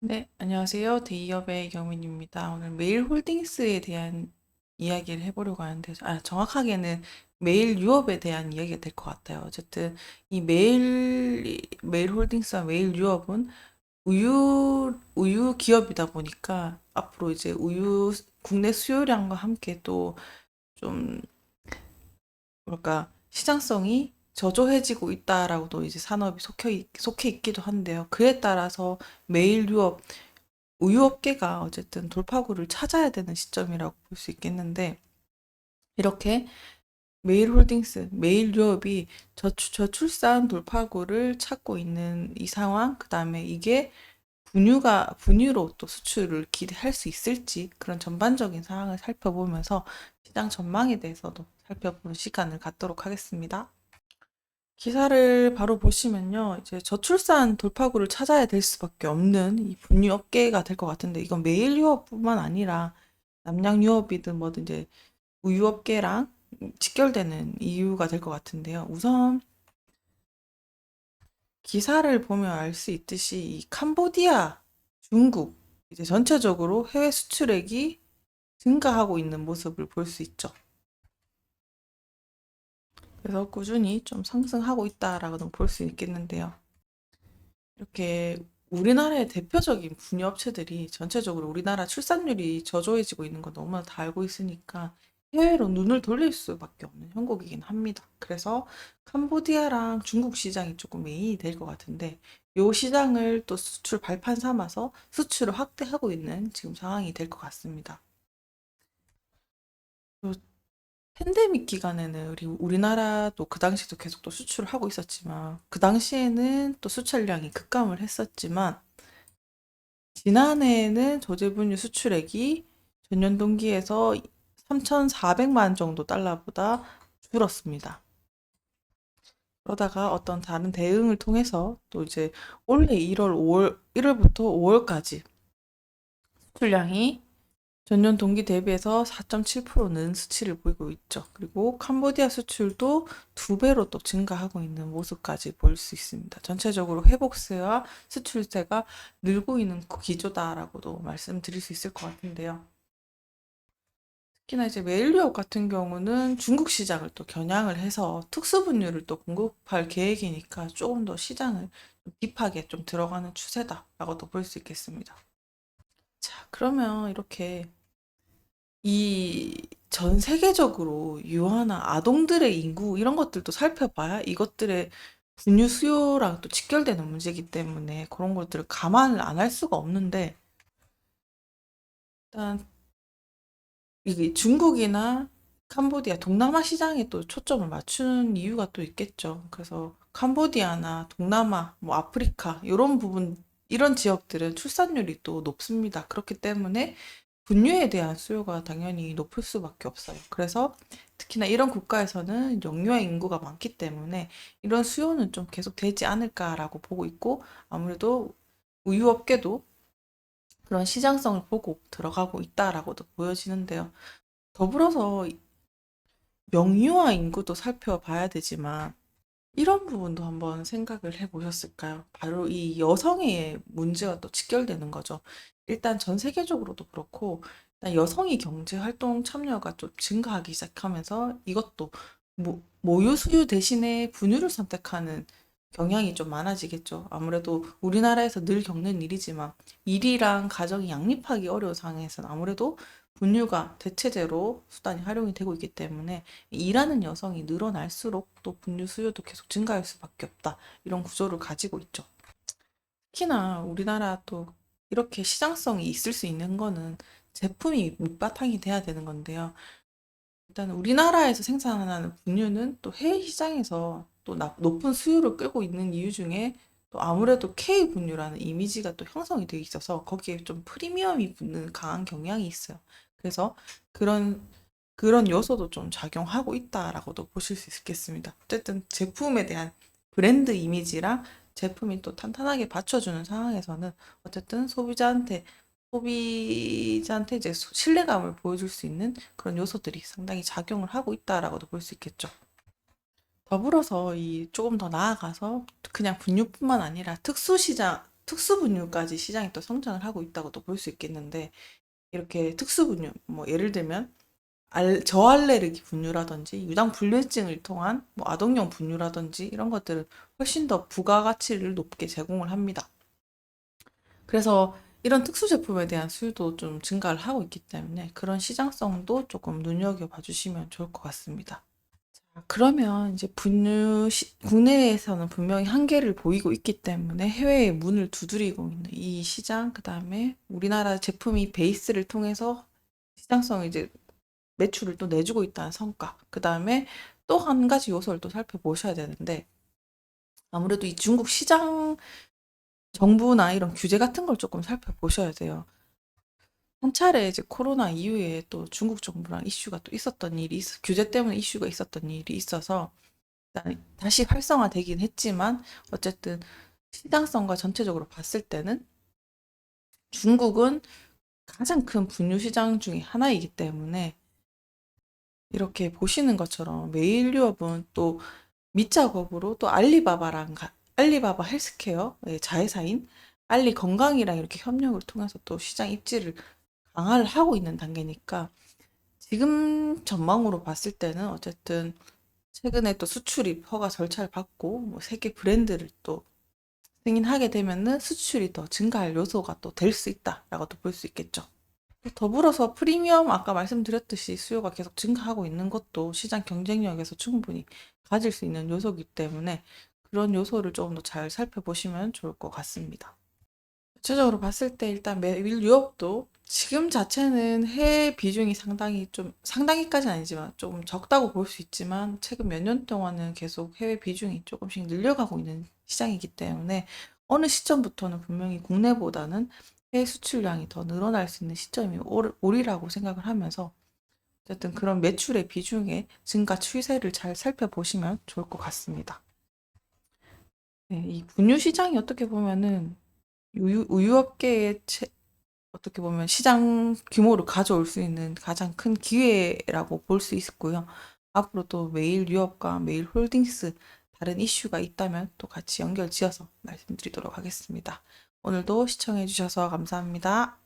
네, 안녕하세요. 데이업의 경민입니다. 오늘 메일홀딩스에 대한 이야기를 해보려고 하는데, 정확하게는 메일 유업에 대한 이야기가 될 것 같아요. 어쨌든 이 메일홀딩스와 메일 유업은 우유 기업이다 보니까 앞으로 이제 우유 국내 수요량과 함께 또 좀 뭐랄까 시장성이 저조해지고 있다라고도 이제 산업이 속해 있기도 한데요. 그에 따라서 메일 유업 우유업계가 어쨌든 돌파구를 찾아야 되는 시점이라고 볼 수 있겠는데, 이렇게 메일홀딩스, 메일유업이 저출산 돌파구를 찾고 있는 이 상황, 그 다음에 이게 분유로 또 수출을 기대할 수 있을지, 그런 전반적인 상황을 살펴보면서 시장 전망에 대해서도 살펴보는 시간을 갖도록 하겠습니다. 기사를 바로 보시면요. 이제 저출산 돌파구를 찾아야 될 수밖에 없는 이 분유 업계가 될 것 같은데, 이건 메일 유업뿐만 아니라 남양 유업이든 뭐든 이제 우유 업계랑 직결되는 이유가 될 것 같은데요. 우선 기사를 보면 알 수 있듯이 이 캄보디아, 중국 이제 전체적으로 해외 수출액이 증가하고 있는 모습을 볼 수 있죠. 그래서 꾸준히 좀 상승하고 있다라고는 볼 수 있겠는데요. 이렇게 우리나라의 대표적인 분유업체들이 전체적으로 우리나라 출산율이 저조해지고 있는 거 너무나 다 알고 있으니까 해외로 눈을 돌릴 수밖에 없는 형국이긴 합니다. 그래서 캄보디아랑 중국 시장이 조금 메인이 될 것 같은데, 요 시장을 또 수출 발판 삼아서 수출을 확대하고 있는 지금 상황이 될 것 같습니다. 또 팬데믹 기간에는 우리나라도 그 당시도 계속 또 수출을 하고 있었지만, 그 당시에는 또 수출량이 급감을 했었지만, 지난해에는 저제분유 수출액이 전년 동기에서 3,400만 정도 달러보다 줄었습니다. 그러다가 어떤 다른 대응을 통해서 또 이제 올해 1월부터 5월까지 수출량이 전년 동기 대비해서 4.7%는 수치를 보이고 있죠. 그리고 캄보디아 수출도 두 배로 또 증가하고 있는 모습까지 볼 수 있습니다. 전체적으로 회복세와 수출세가 늘고 있는 기조다라고도 말씀드릴 수 있을 것 같은데요. 특히나 이제 메일유업 같은 경우는 중국 시장을 또 겨냥을 해서 특수 분유를 또 공급할 계획이니까 조금 더 시장을 좀 딥하게 좀 들어가는 추세다라고도 볼 수 있겠습니다. 자, 그러면 이렇게 이 전 세계적으로 유아나 아동들의 인구 이런 것들도 살펴봐야 이것들의 분유 수요랑 또 직결되는 문제이기 때문에 그런 것들을 감안을 안 할 수가 없는데, 일단 이게 중국이나 캄보디아, 동남아 시장에 또 초점을 맞추는 이유가 또 있겠죠. 그래서 캄보디아나 동남아, 뭐 아프리카 이런 부분 이런 지역들은 출산율이 또 높습니다. 그렇기 때문에 분유에 대한 수요가 당연히 높을 수밖에 없어요. 그래서 특히나 이런 국가에서는 영유아 인구가 많기 때문에 이런 수요는 좀 계속 되지 않을까라고 보고 있고, 아무래도 우유업계도 그런 시장성을 보고 들어가고 있다라고도 보여지는데요. 더불어서 명유아 인구도 살펴봐야 되지만, 이런 부분도 한번 생각을 해 보셨을까요? 바로 이 여성의 문제와 또 직결되는 거죠. 일단 전 세계적으로도 그렇고, 일단 여성이 경제 활동 참여가 좀 증가하기 시작하면서 이것도 모유 수유 대신에 분유를 선택하는 경향이 좀 많아지겠죠. 아무래도 우리나라에서 늘 겪는 일이지만 일이랑 가정이 양립하기 어려운 상황에서는 아무래도 분유가 대체제로 수단이 활용이 되고 있기 때문에 일하는 여성이 늘어날수록 또 분유 수요도 계속 증가할 수밖에 없다. 이런 구조를 가지고 있죠. 특히나 우리나라 또 이렇게 시장성이 있을 수 있는 거는 제품이 밑바탕이 돼야 되는 건데요. 일단 우리나라에서 생산하는 분유는 또 해외 시장에서 또 높은 수요를 끌고 있는 이유 중에 또 아무래도 K 분유라는 이미지가 또 형성이 되어 있어서 거기에 좀 프리미엄이 붙는 강한 경향이 있어요. 그래서 그런 그런 요소도 좀 작용하고 있다라고도 보실 수 있겠습니다. 어쨌든 제품에 대한 브랜드 이미지랑 제품이 또 탄탄하게 받쳐주는 상황에서는 어쨌든 소비자한테 이제 신뢰감을 보여줄 수 있는 그런 요소들이 상당히 작용을 하고 있다라고도 볼 수 있겠죠. 더불어서 이 조금 더 나아가서 그냥 분유뿐만 아니라 특수분유까지 시장이 또 성장을 하고 있다고도 볼 수 있겠는데, 이렇게 특수분유, 뭐 예를 들면 저알레르기 분유라든지 유당불내증을 통한 뭐 아동용 분유라든지 이런 것들은 훨씬 더 부가가치를 높게 제공을 합니다. 그래서 이런 특수 제품에 대한 수요도 좀 증가를 하고 있기 때문에 그런 시장성도 조금 눈여겨봐 주시면 좋을 것 같습니다. 그러면 이제 국내에서는 분명히 한계를 보이고 있기 때문에 해외에 문을 두드리고 있는 이 시장, 그 다음에 우리나라 제품이 베이스를 통해서 시장성을 이제 매출을 또 내주고 있다는 성과, 그 다음에 또 한 가지 요소를 또 살펴보셔야 되는데, 아무래도 이 중국 시장 정부나 이런 규제 같은 걸 조금 살펴보셔야 돼요. 한 차례 이제 코로나 이후에 또 중국 정부랑 이슈가 또 규제 때문에 이슈가 있었던 일이 있어서 일단 다시 활성화되긴 했지만 어쨌든 시장성과 전체적으로 봤을 때는 중국은 가장 큰 분유 시장 중에 하나이기 때문에 이렇게 보시는 것처럼 메일유업은 또 밑작업으로 또 알리바바 헬스케어 자회사인 알리 건강이랑 이렇게 협력을 통해서 또 시장 입지를 강화를 하고 있는 단계니까 지금 전망으로 봤을 때는 어쨌든 최근에 또 수출입 허가 절차를 받고 뭐 세계 브랜드를 또 승인하게 되면은 수출이 더 증가할 요소가 또 될 수 있다라고도 볼 수 있겠죠. 더불어서 프리미엄 아까 말씀드렸듯이 수요가 계속 증가하고 있는 것도 시장 경쟁력에서 충분히 가질 수 있는 요소이기 때문에 그런 요소를 조금 더 잘 살펴보시면 좋을 것 같습니다. 전체적으로 봤을 때 일단 메일 유업도 지금 자체는 해외 비중이 상당히까지는 아니지만 좀 적다고 볼 수 있지만 최근 몇 년 동안은 계속 해외 비중이 조금씩 늘려가고 있는 시장이기 때문에 어느 시점부터는 분명히 국내보다는 해외 수출량이 더 늘어날 수 있는 시점이 오리라고 생각을 하면서 어쨌든 그런 매출의 비중의 증가 추세를 잘 살펴보시면 좋을 것 같습니다. 네, 이 분유 시장이 어떻게 보면은 우유업계의 어떻게 보면 시장 규모를 가져올 수 있는 가장 큰 기회라고 볼 수 있고요. 앞으로도 메일 유업과 메일 홀딩스 다른 이슈가 있다면 또 같이 연결 지어서 말씀드리도록 하겠습니다. 오늘도 시청해 주셔서 감사합니다.